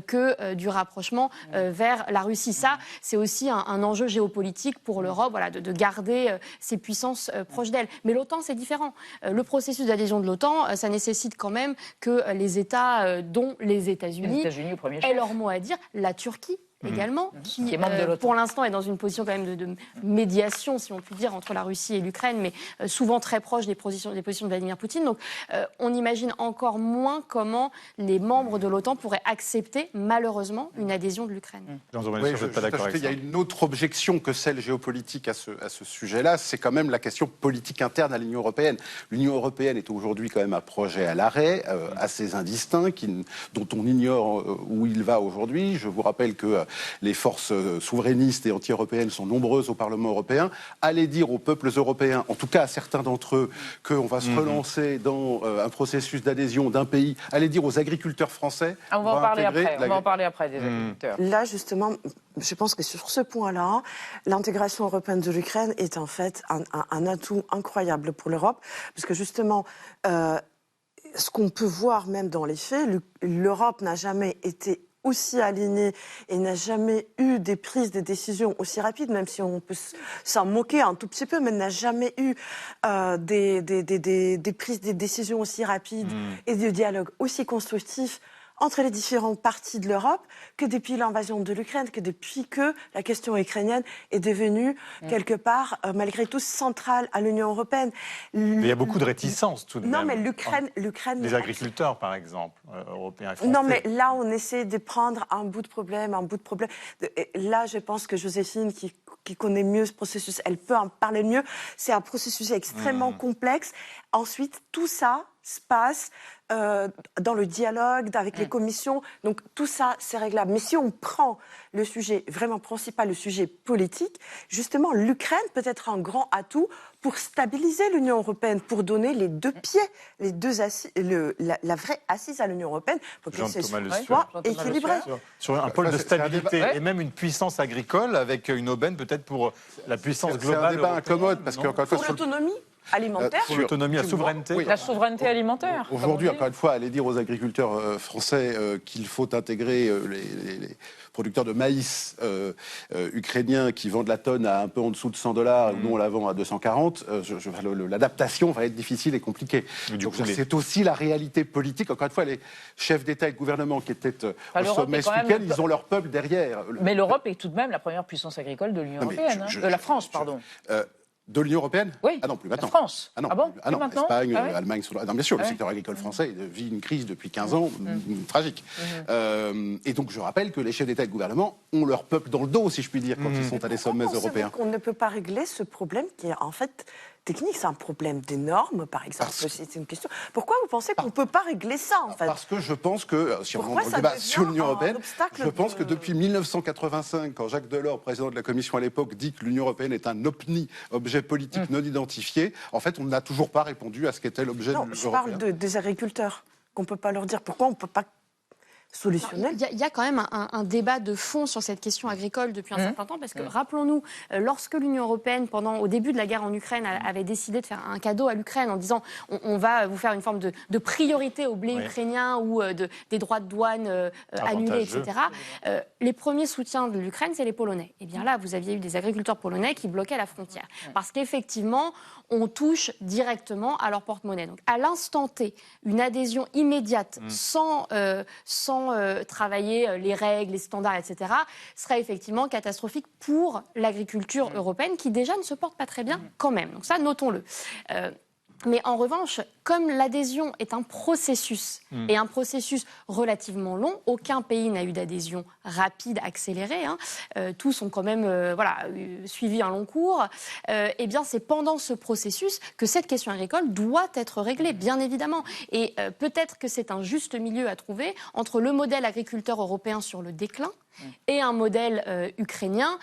que du rapprochement vers la Russie. Ça, c'est aussi un enjeu géopolitique pour l'Europe, voilà, de garder ces puissances proches d'elle. Mais l'OTAN, c'est différent. Le processus d'adhésion de l'OTAN, ça nécessite quand même que les États, dont les États-Unis aient leur mot à dire, la Turquie également, qui est membre de l'OTAN. pour l'instant est dans une position quand même de médiation, si on peut dire, entre la Russie et l'Ukraine, mais souvent très proche des positions de Vladimir Poutine. Donc on imagine encore moins comment les membres de l'OTAN pourraient accepter, malheureusement, une adhésion de l'Ukraine. Il y a une autre objection que celle géopolitique à ce sujet-là, c'est quand même la question politique interne à l'Union européenne. L'Union européenne est aujourd'hui quand même un projet à l'arrêt, assez indistinct, dont on ignore où il va aujourd'hui. Je vous rappelle que les forces souverainistes et anti-européennes sont nombreuses au Parlement européen. Allez dire aux peuples européens, en tout cas à certains d'entre eux, qu'on va se relancer dans un processus d'adhésion d'un pays. Allez dire aux agriculteurs français. On va en parler après. On va en parler après des agriculteurs. Là, justement, je pense que sur ce point-là, l'intégration européenne de l'Ukraine est en fait un atout incroyable pour l'Europe, parce que justement, ce qu'on peut voir même dans les faits, l'Europe n'a jamais été aussi alignée et n'a jamais eu des prises de décisions aussi rapides, même si on peut s'en moquer un tout petit peu, mais n'a jamais eu des prises de décisions aussi rapides et de dialogues aussi constructifs entre les différentes parties de l'Europe que depuis l'invasion de l'Ukraine, que depuis que la question ukrainienne est devenue quelque part, malgré tout, centrale à l'Union européenne. Mais il y a beaucoup de réticences tout de même. Non, mais l'Ukraine... Les agriculteurs, par exemple, européens et français. Non, mais là, on essaie de prendre un bout de problème. Et là, je pense que Joséphine, qui connaît mieux ce processus, elle peut en parler mieux. C'est un processus extrêmement complexe. Ensuite, tout ça se passe dans le dialogue avec les commissions. Donc tout ça, c'est réglable. Mais si on prend le sujet vraiment principal, le sujet politique, justement, l'Ukraine peut être un grand atout pour stabiliser l'Union européenne, pour donner les deux pieds, les deux la vraie assise à l'Union européenne, pour que ce soit équilibré. Sur un pôle de stabilité et même une puissance agricole avec une aubaine peut-être pour la puissance globale. C'est un débat incommode parce que pour l'autonomie. Alimentaire. Sur l'autonomie, la souveraineté. Oui. La souveraineté alimentaire. Aujourd'hui, comme on dit. encore une fois, aller dire aux agriculteurs français qu'il faut intégrer les producteurs de maïs ukrainiens qui vendent la tonne à un peu en dessous de $100, nous on la vend à 240, l'adaptation va être difficile et compliquée. Donc c'est aussi la réalité politique. Encore une fois, les chefs d'État et de gouvernement qui étaient au sommet ce week-end, ils ont leur peuple derrière. Mais l'Europe est tout de même la première puissance agricole de l'Union européenne. La France, pardon. De l'Union européenne? Oui. Ah non, plus maintenant. La France. Ah non, bon ah non, maintenant Espagne, ah ouais Allemagne sont là. Non, bien sûr, le secteur agricole français vit une crise depuis 15 ans, tragique. Et donc je rappelle que les chefs d'État et de gouvernement ont leur peuple dans le dos, si je puis dire, quand ils sont à des sommets européens. On ne peut pas régler ce problème qui est en fait technique, c'est un problème des normes, par exemple. C'est une question. Pourquoi vous pensez qu'on ne peut pas régler ça, en fait? Parce que je pense que, si on débat sur l'Union européenne, je pense que depuis 1985, quand Jacques Delors, président de la Commission à l'époque, dit que l'Union européenne est un OPNI, objet politique non identifié, en fait, on n'a toujours pas répondu à ce qu'était l'objet de l'Union européenne. Je parle des agriculteurs, qu'on ne peut pas leur dire. Pourquoi on ne peut pas solutionner? Il y a quand même un débat de fond sur cette question agricole depuis un certain temps, parce que rappelons-nous, lorsque l'Union européenne, au début de la guerre en Ukraine, avait décidé de faire un cadeau à l'Ukraine en disant on va vous faire une forme de priorité au blé ukrainien ou des droits de douane annulés, etc. Les premiers soutiens de l'Ukraine, c'est les Polonais. Et bien là, vous aviez eu des agriculteurs polonais qui bloquaient la frontière. Parce qu'effectivement, on touche directement à leur porte-monnaie. Donc à l'instant T, une adhésion immédiate sans travailler les règles, les standards, etc., serait effectivement catastrophique pour l'agriculture européenne qui déjà ne se porte pas très bien quand même. Donc ça, notons-le. Mais en revanche, comme l'adhésion est un processus, et un processus relativement long, aucun pays n'a eu d'adhésion rapide, accélérée, tous ont quand même suivi un long cours, eh bien c'est pendant ce processus que cette question agricole doit être réglée, bien évidemment. Et peut-être que c'est un juste milieu à trouver entre le modèle agriculteur européen sur le déclin, et un modèle ukrainien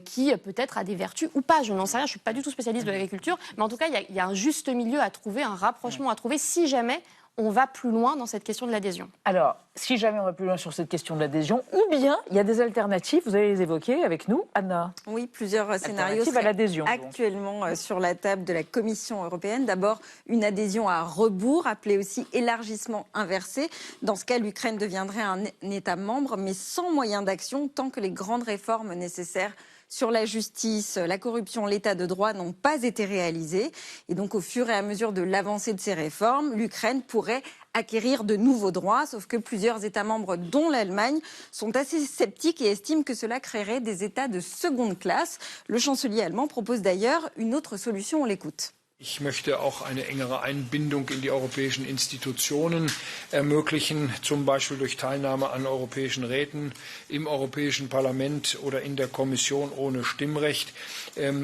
qui peut-être a des vertus ou pas, je n'en sais rien, je ne suis pas du tout spécialiste de l'agriculture, mais en tout cas il y a un juste milieu à trouver, un rapprochement à trouver si jamais on va plus loin dans cette question de l'adhésion. Alors, si jamais on va plus loin sur cette question de l'adhésion, ou bien il y a des alternatives, vous allez les évoquer avec nous, Anna. Oui, plusieurs scénarios à l'adhésion, actuellement sur la table de la Commission européenne. D'abord, une adhésion à rebours, appelée aussi élargissement inversé. Dans ce cas, l'Ukraine deviendrait un État membre, mais sans moyen d'action, tant que les grandes réformes nécessaires sur la justice, la corruption, l'état de droit n'ont pas été réalisés. Et donc, au fur et à mesure de l'avancée de ces réformes, l'Ukraine pourrait acquérir de nouveaux droits, sauf que plusieurs États membres, dont l'Allemagne, sont assez sceptiques et estiment que cela créerait des États de seconde classe. Le chancelier allemand propose d'ailleurs une autre solution, on l'écoute. Ich möchte auch eine engere Einbindung in die europäischen Institutionen ermöglichen, zum Beispiel durch Teilnahme an europäischen Räten, im Europäischen Parlament oder in der Kommission ohne Stimmrecht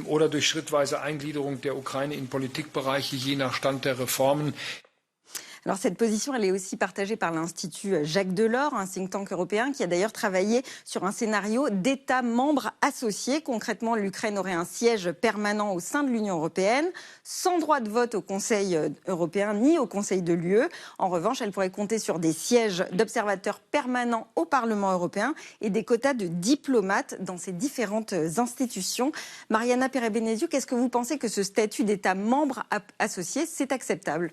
oder durch schrittweise Eingliederung der Ukraine in Politikbereiche je nach Stand der Reformen. Alors cette position, elle est aussi partagée par l'Institut Jacques Delors, un think tank européen qui a d'ailleurs travaillé sur un scénario d'États membres associés. Concrètement, l'Ukraine aurait un siège permanent au sein de l'Union européenne, sans droit de vote au Conseil européen ni au Conseil de l'UE. En revanche, elle pourrait compter sur des sièges d'observateurs permanents au Parlement européen et des quotas de diplomates dans ces différentes institutions. Mariana Pere-Beneziu, qu'est-ce que vous pensez que ce statut d'État membre associé, c'est acceptable ?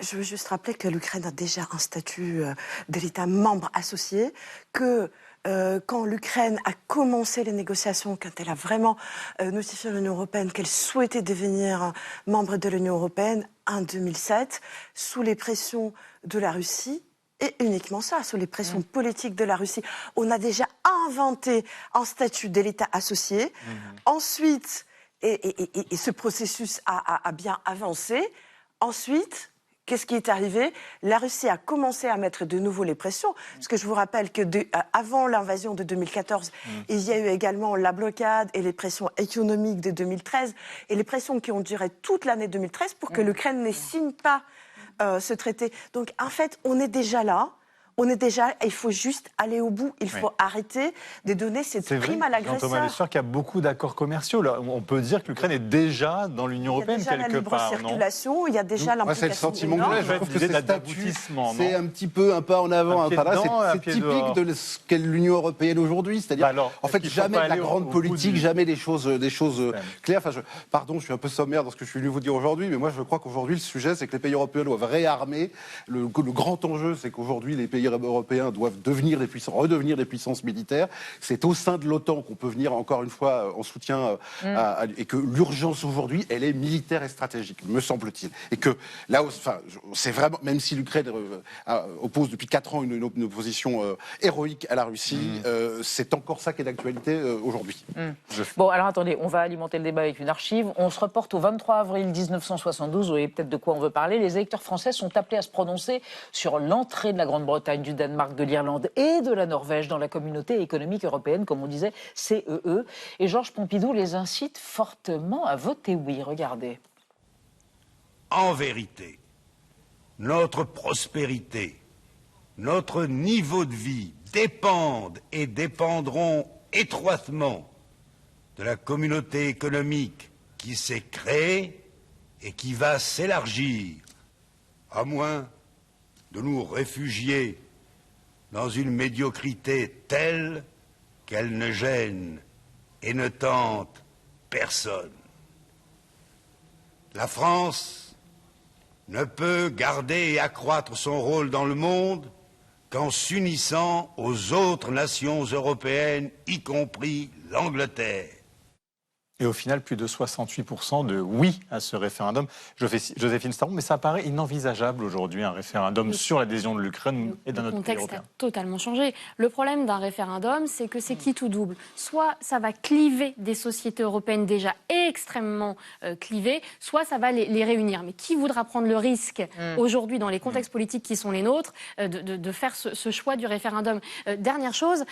Je veux juste rappeler que l'Ukraine a déjà un statut de l'État membre associé, que quand l'Ukraine a commencé les négociations, quand elle a vraiment notifié à l'Union européenne qu'elle souhaitait devenir membre de l'Union européenne en 2007, sous les pressions de la Russie, et uniquement ça, sous les pressions politiques de la Russie, on a déjà inventé un statut de l'État associé. Ensuite, et ce processus a bien avancé. Ensuite, qu'est-ce qui est arrivé? La Russie a commencé à mettre de nouveau les pressions. Parce que je vous rappelle que avant l'invasion de 2014, il y a eu également la blocade et les pressions économiques de 2013 et les pressions qui ont duré toute l'année 2013 pour que l'Ukraine ne signe pas ce traité. Donc en fait, on est déjà là. il faut juste aller au bout. Il faut arrêter de donner cette prime à l'agresseur. Jean-Thomas Lesueur, qu'il y a beaucoup d'accords commerciaux. Là, on peut dire que l'Ukraine est déjà dans l'Union européenne quelque part. Il y a déjà la libre circulation, il y a déjà l'implication. C'est le sentiment que je trouve que c'est d'aboutissement. C'est un petit peu un pas en avant. C'est typique de ce qu'est l'Union européenne aujourd'hui. C'est-à-dire, en fait, jamais de la grande politique, jamais des choses claires. Enfin, pardon, je suis un peu sommaire dans ce que je suis venu vous dire aujourd'hui, mais moi, je crois qu'aujourd'hui, le sujet, c'est que les pays européens doivent réarmer. Le grand enjeu, c'est qu'aujourd'hui, les pays européens doivent redevenir des puissances militaires. C'est au sein de l'OTAN qu'on peut venir, encore une fois, en soutien et que l'urgence aujourd'hui, elle est militaire et stratégique, me semble-t-il. Et que là, enfin, c'est vraiment, même si l'Ukraine oppose depuis 4 ans une opposition héroïque à la Russie, c'est encore ça qui est d'actualité aujourd'hui. Bon, alors attendez, on va alimenter le débat avec une archive. On se reporte au 23 avril 1972, vous voyez peut-être de quoi on veut parler. Les électeurs français sont appelés à se prononcer sur l'entrée de la Grande-Bretagne, du Danemark, de l'Irlande et de la Norvège dans la communauté économique européenne, comme on disait, CEE. Et Georges Pompidou les incite fortement à voter oui. Regardez. En vérité, notre prospérité, notre niveau de vie dépendent et dépendront étroitement de la communauté économique qui s'est créée et qui va s'élargir, à moins de nous réfugier dans une médiocrité telle qu'elle ne gêne et ne tente personne. La France ne peut garder et accroître son rôle dans le monde qu'en s'unissant aux autres nations européennes, y compris l'Angleterre. Et au final, plus de 68% de oui à ce référendum. Joséphine Staron, mais ça paraît inenvisageable aujourd'hui, un référendum sur l'adhésion de l'Ukraine et d'un autre pays européen. Le contexte a totalement changé. Le problème d'un référendum, c'est que c'est quitte ou double. Soit ça va cliver des sociétés européennes déjà extrêmement clivées, soit ça va les réunir. Mais qui voudra prendre le risque aujourd'hui, dans les contextes politiques qui sont les nôtres, de faire ce choix du référendum? Dernière chose,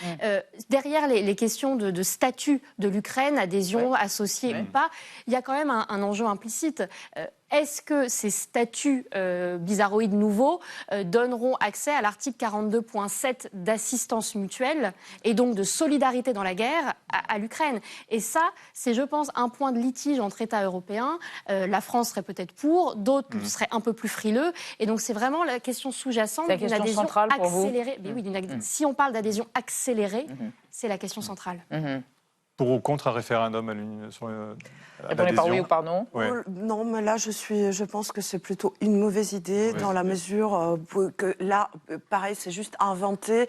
derrière les questions de statut de l'Ukraine, adhésion, associée ou pas, il y a quand même un enjeu implicite. Est-ce que ces statuts bizarroïdes nouveaux donneront accès à l'article 42.7 d'assistance mutuelle et donc de solidarité dans la guerre à l'Ukraine? Et ça, c'est, je pense, un point de litige entre États européens. La France serait peut-être pour, d'autres seraient un peu plus frileux. Et donc, c'est vraiment la question sous-jacente d'une adhésion accélérée. Mais oui, si on parle d'adhésion accélérée, c'est la question centrale. Pour ou contre un référendum sur Répondez par oui ou par non? Non, mais là, je pense que c'est plutôt une mauvaise idée dans la mesure que là, pareil, c'est juste inventer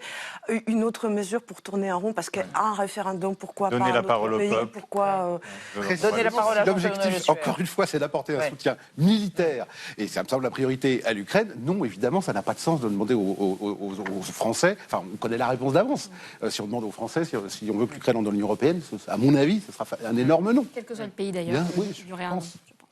une autre mesure pour tourner en rond, parce qu'un référendum, pourquoi donner pas la parole au peuple. Pourquoi donner la parole à l'objectif, encore une fois, c'est d'apporter un soutien militaire, et ça me semble la priorité à l'Ukraine. Non, évidemment, ça n'a pas de sens de demander aux Français. Enfin, on connaît la réponse d'avance. Si on demande aux Français si on veut que l'Ukraine entre dans l'Union européenne, à mon avis, ce sera un énorme non. Quel que soit le pays d'ailleurs.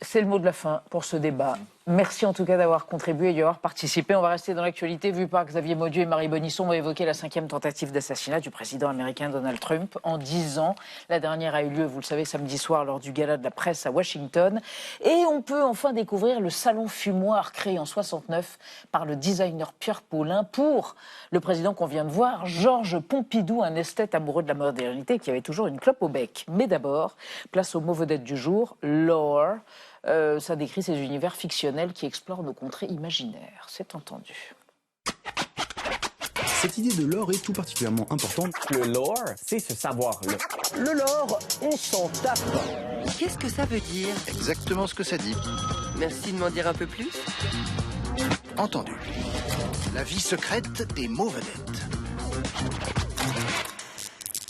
C'est le mot de la fin pour ce débat. Merci en tout cas d'avoir contribué et d'y avoir participé. On va rester dans l'actualité, vu par Xavier Maudieu et Marie Bonisson ont évoqué la 5e tentative d'assassinat du président américain Donald Trump en 10 ans. La dernière a eu lieu, vous le savez, samedi soir lors du gala de la presse à Washington. Et on peut enfin découvrir le salon fumoir créé en 69 par le designer Pierre Paulin pour le président qu'on vient de voir, Georges Pompidou, un esthète amoureux de la modernité qui avait toujours une clope au bec. Mais d'abord, place au mot vedette du jour, lore. Ça décrit ces univers fictionnels qui explorent nos contrées imaginaires. C'est entendu. Cette idée de lore est tout particulièrement importante. Le lore, c'est ce savoir-là. Le lore, on s'en tape. Qu'est-ce que ça veut dire? Exactement ce que ça dit. Merci de m'en dire un peu plus. Entendu. La vie secrète des mots vedettes.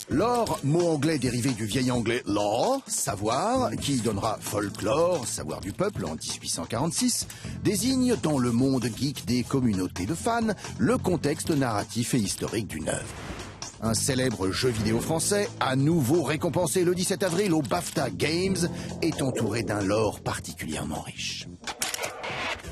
Lore, mot anglais dérivé du vieil anglais lore, savoir, qui donnera folklore, savoir du peuple en 1846, désigne dans le monde geek des communautés de fans le contexte narratif et historique d'une œuvre. Un célèbre jeu vidéo français, à nouveau récompensé le 17 avril au BAFTA Games, est entouré d'un lore particulièrement riche.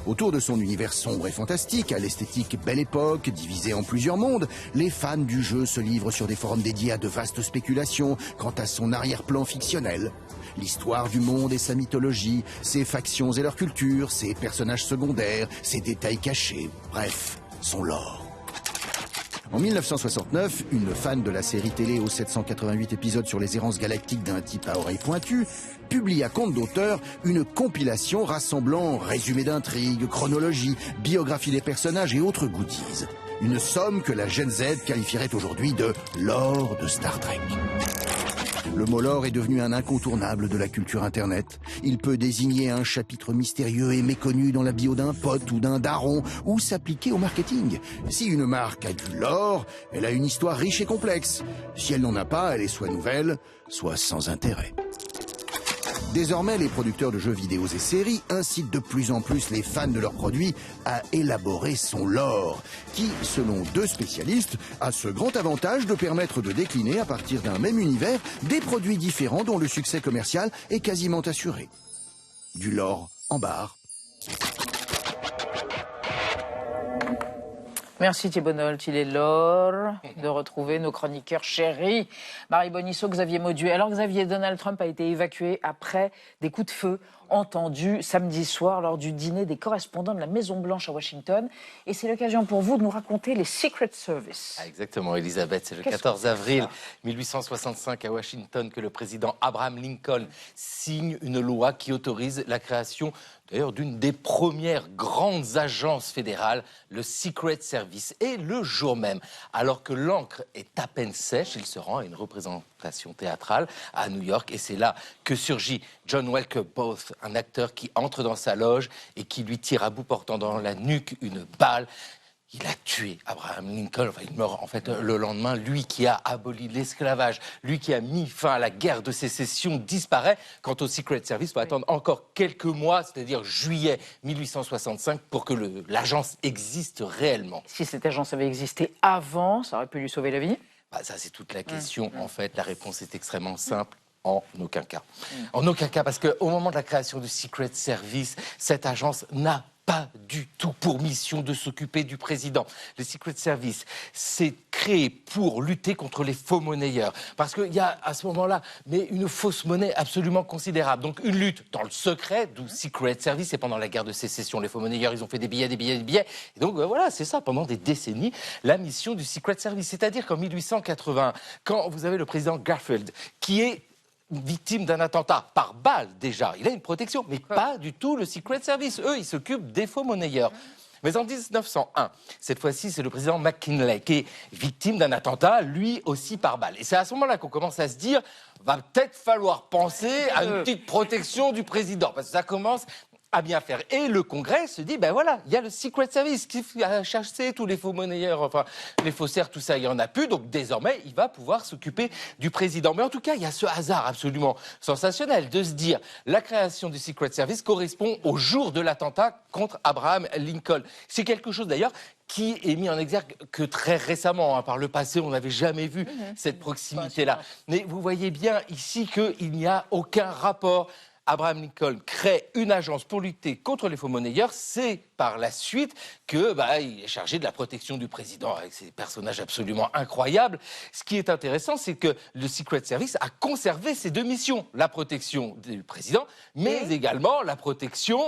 Autour de son univers sombre et fantastique, à l'esthétique belle époque, divisé en plusieurs mondes, les fans du jeu se livrent sur des forums dédiés à de vastes spéculations quant à son arrière-plan fictionnel. L'histoire du monde et sa mythologie, ses factions et leur culture, ses personnages secondaires, ses détails cachés, bref, son lore. En 1969, une fan de la série télé aux 788 épisodes sur les errances galactiques d'un type à oreilles pointues publie à compte d'auteur une compilation rassemblant résumé d'intrigues, chronologie, biographie des personnages et autres goodies. Une somme que la Gen Z qualifierait aujourd'hui de lore de Star Trek. Le mot lore est devenu un incontournable de la culture Internet. Il peut désigner un chapitre mystérieux et méconnu dans la bio d'un pote ou d'un daron, ou s'appliquer au marketing. Si une marque a du lore, elle a une histoire riche et complexe. Si elle n'en a pas, elle est soit nouvelle, soit sans intérêt. Désormais, les producteurs de jeux vidéo et séries incitent de plus en plus les fans de leurs produits à élaborer son lore, qui, selon 2 spécialistes, a ce grand avantage de permettre de décliner à partir d'un même univers des produits différents dont le succès commercial est quasiment assuré. Du lore en barre. Merci Thibault Nolte, il est l'or de retrouver nos chroniqueurs chéris. Marie Bonisseau, Xavier Mauduit. Alors Xavier, Donald Trump a été évacué après des coups de feu entendus samedi soir lors du dîner des correspondants de la Maison-Blanche à Washington. Et c'est l'occasion pour vous de nous raconter les Secret Service. Ah, exactement, Elisabeth. C'est le 14 avril 1865 à Washington que le président Abraham Lincoln signe une loi qui autorise la création d'ailleurs d'une des premières grandes agences fédérales, le Secret Service. Et le jour même, alors que l'encre est à peine sèche, il se rend à une représentation théâtrale à New York. Et c'est là que surgit John Walker Booth, un acteur qui entre dans sa loge et qui lui tire à bout portant dans la nuque une balle. Il a tué Abraham Lincoln, enfin il meurt en fait le lendemain, lui qui a aboli l'esclavage, lui qui a mis fin à la guerre de sécession disparaît. Quant au Secret Service, il faut attendre encore quelques mois, c'est-à-dire juillet 1865, pour que l'agence existe réellement. Si cette agence avait existé avant, ça aurait pu lui sauver la vie? Ça c'est toute la question en fait, la réponse est extrêmement simple. En aucun cas. En aucun cas, parce qu'au moment de la création du Secret Service, cette agence n'a pas du tout pour mission de s'occuper du président. Le Secret Service s'est créé pour lutter contre les faux monnayeurs. Parce qu'il y a à ce moment-là une fausse monnaie absolument considérable. Donc une lutte dans le secret du Secret Service. Et pendant la guerre de sécession, les faux monnayeurs, ils ont fait des billets. Et donc voilà, c'est ça, pendant des décennies, la mission du Secret Service. C'est-à-dire qu'en 1880, quand vous avez le président Garfield, qui est victime d'un attentat par balle déjà. Il a une protection, mais pas du tout le Secret Service. Eux, ils s'occupent des faux monnayeurs. Mais en 1901, cette fois-ci, c'est le président McKinley qui est victime d'un attentat, lui aussi par balle. Et c'est à ce moment-là qu'on commence à se dire, va peut-être falloir penser à une petite protection du président, parce que ça commence à bien faire. Et le Congrès se dit, ben voilà, il y a le Secret Service qui a chassé tous les faux monnayeurs, enfin, les faussaires, tout ça, il n'y en a plus. Donc désormais, il va pouvoir s'occuper du président. Mais en tout cas, il y a ce hasard absolument sensationnel de se dire, la création du Secret Service correspond au jour de l'attentat contre Abraham Lincoln. C'est quelque chose d'ailleurs qui est mis en exergue que très récemment. Par le passé, on n'avait jamais vu cette proximité-là. Mais vous voyez bien ici qu'il n'y a aucun rapport. Abraham Lincoln crée une agence pour lutter contre les faux monnayeurs. C'est par la suite que il est chargé de la protection du président avec ces personnages absolument incroyables. Ce qui est intéressant, c'est que le Secret Service a conservé ces 2 missions. La protection du président, mais également la protection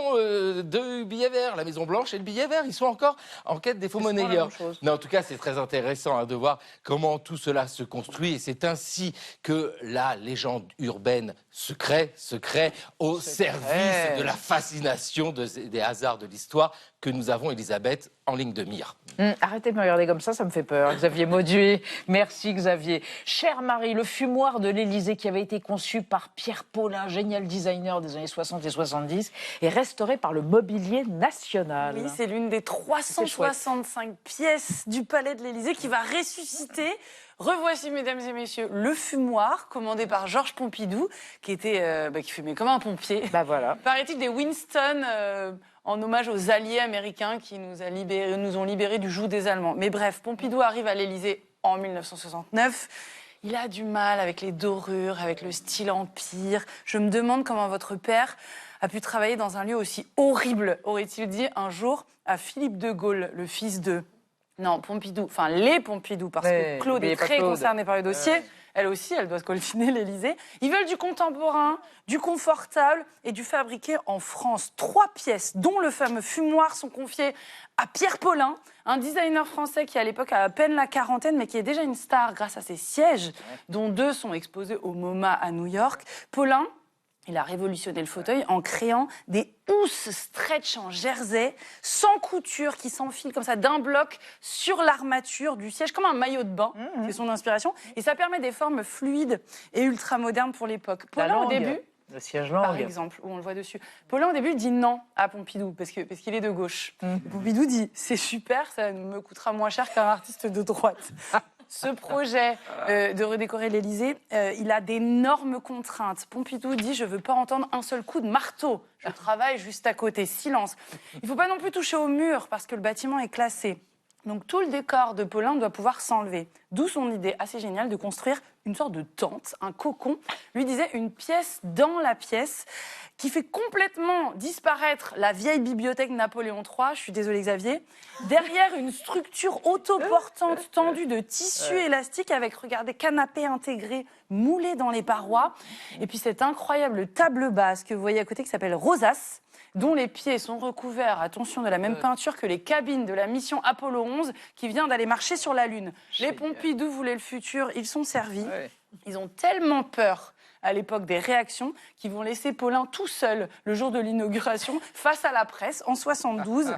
du billet vert. La Maison-Blanche et le billet vert, ils sont encore en quête des faux monnayeurs. Mais en tout cas, c'est très intéressant de voir comment tout cela se construit. Et c'est ainsi que la légende urbaine se crée au service de la fascination des hasards de l'histoire que nous avons, Elisabeth, en ligne de mire. Arrêtez de me regarder comme ça me fait peur. Xavier Mauduit, merci Xavier. Chère Marie, le fumoir de l'Élysée qui avait été conçu par Pierre Paulin, génial designer des années 60 et 70, est restauré par le Mobilier National. Oui, c'est l'une des 365 pièces du Palais de l'Élysée qui va ressusciter. Revoici, mesdames et messieurs, le fumoir commandé par Georges Pompidou, qui fumait comme un pompier. Voilà. Paraît-il des Winston en hommage aux alliés américains qui nous ont libérés du joug des Allemands. Mais bref, Pompidou arrive à l'Élysée en 1969. Il a du mal avec les dorures, avec le style empire. Je me demande comment votre père a pu travailler dans un lieu aussi horrible, aurait-il dit un jour à Philippe de Gaulle, le fils de Non, Pompidou, enfin les Pompidou, parce que Claude est très concerné par le dossier. Elle aussi, elle doit coltiner l'Élysée. Ils veulent du contemporain, du confortable et du fabriqué en France. 3 pièces, dont le fameux fumoir, sont confiées à Pierre Paulin, un designer français qui à l'époque a à peine la quarantaine, mais qui est déjà une star grâce à ses sièges, dont 2 sont exposés au MoMA à New York. Paulin, il a révolutionné le fauteuil en créant des housses stretch en jersey, sans couture, qui s'enfilent comme ça d'un bloc sur l'armature du siège, comme un maillot de bain. C'est son inspiration. Et ça permet des formes fluides et ultra modernes pour l'époque. Paulin, au début, le siège langue, par exemple, où on le voit dessus. Paulin, au début, dit non à Pompidou, parce qu'il est de gauche. Pompidou dit, c'est super, ça me coûtera moins cher qu'un artiste de droite. Ce projet de redécorer l'Élysée, il a d'énormes contraintes. Pompidou dit, je ne veux pas entendre un seul coup de marteau. Je travaille juste à côté, silence. Il ne faut pas non plus toucher au mur, parce que le bâtiment est classé. Donc tout le décor de Paulin doit pouvoir s'enlever. D'où son idée assez géniale de construire une sorte de tente, un cocon. Lui disait une pièce dans la pièce qui fait complètement disparaître la vieille bibliothèque Napoléon III, je suis désolée Xavier, derrière une structure autoportante tendue de tissu élastique avec, regardez, canapé intégré moulé dans les parois. Et puis cette incroyable table basse que vous voyez à côté qui s'appelle Rosace, dont les pieds sont recouverts, attention, de la même peinture que les cabines de la mission Apollo 11 qui vient d'aller marcher sur la Lune. Les Pompidou voulaient le futur, ils sont servis. Ils ont tellement peur à l'époque des réactions qu'ils vont laisser Paulin tout seul le jour de l'inauguration face à la presse en 72.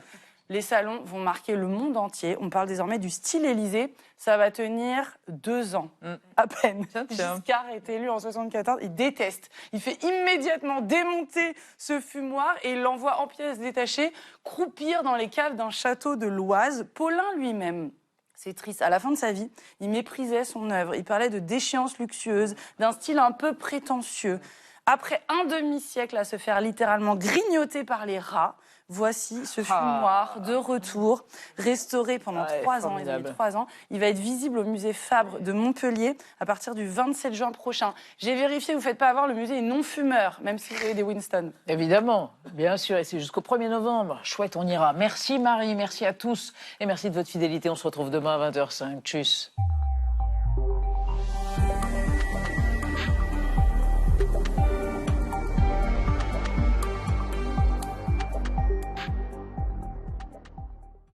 Les salons vont marquer le monde entier. On parle désormais du style Élysée. Ça va tenir 2 ans, à peine. Giscard est élu en 74. Il déteste. Il fait immédiatement démonter ce fumoir et il l'envoie en pièces détachées croupir dans les caves d'un château de l'Oise. Paulin lui-même, c'est triste, à la fin de sa vie, il méprisait son œuvre. Il parlait de déchéance luxueuse, d'un style un peu prétentieux. Après un demi-siècle à se faire littéralement grignoter par les rats, voici ce fumoir de retour, restauré pendant 3 ans. Il a mis 3 ans. Il va être visible au musée Fabre de Montpellier à partir du 27 juin prochain. J'ai vérifié, vous ne faites pas avoir, le musée est non-fumeur, même si vous avez des Winston. Évidemment, bien sûr, et c'est jusqu'au 1er novembre. Chouette, on ira. Merci Marie, merci à tous, et merci de votre fidélité. On se retrouve demain à 20h05. Tchuss.